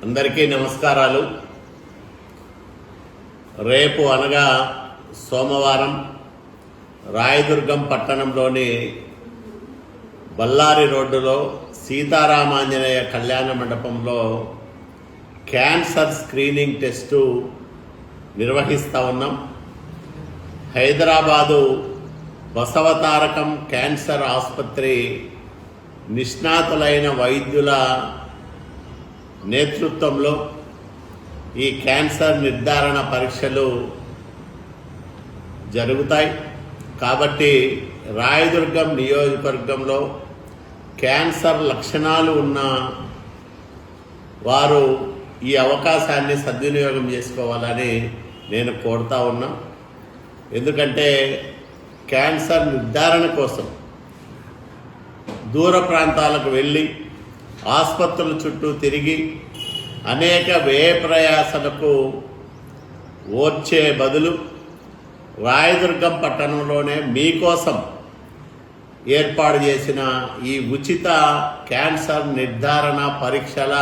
అందరికీ నమస్కారాలు. రేపు అనగా సోమవారం రాయదుర్గం పట్టణంలోని బళ్ళారి రోడ్డులో సీతారామాంజనేయ కళ్యాణ మండపంలో క్యాన్సర్ స్క్రీనింగ్ టెస్టు నిర్వహిస్తూ ఉన్నాం. హైదరాబాదు బసవతారకం క్యాన్సర్ ఆసుపత్రి నిష్ణాతులైన వైద్యుల నేతృత్వంలో ఈ క్యాన్సర్ నిర్ధారణ పరీక్షలు జరుగుతాయి. కాబట్టి రాయదుర్గం నియోజకవర్గంలో క్యాన్సర్ లక్షణాలు ఉన్న వారు ఈ అవకాశాన్ని సద్వినియోగం చేసుకోవాలని నేను కోరుతా ఉన్నా. ఎందుకంటే క్యాన్సర్ నిర్ధారణ కోసం దూర ప్రాంతాలకు వెళ్ళి ఆసుపత్రుల చుట్టూ తిరిగి అనేక వ్యయ ప్రయాసలకు ఓర్చే బదులు రాయదుర్గం పట్టణంలోనే మీకోసం ఏర్పాటు చేసిన ఈ ఉచిత క్యాన్సర్ నిర్ధారణ పరీక్షల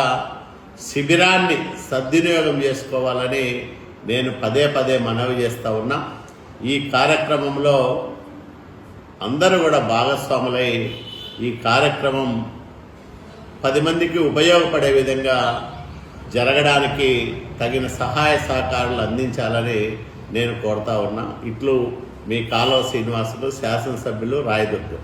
శిబిరాన్ని సద్వినియోగం చేసుకోవాలని నేను పదే పదే మనవి చేస్తూ ఉన్నా. ఈ కార్యక్రమంలో అందరూ కూడా భాగస్వాములై ఈ కార్యక్రమం 10 మందికి ఉపయోగపడే విధంగా జరగడానికి తగిన సహాయ సహకారాలు అందించాలని నేను కోరుతా ఉన్నా. ఇట్లు మీ కాలువ శ్రీనివాసులు, శాసనసభ్యులు, రాయదుర్గం.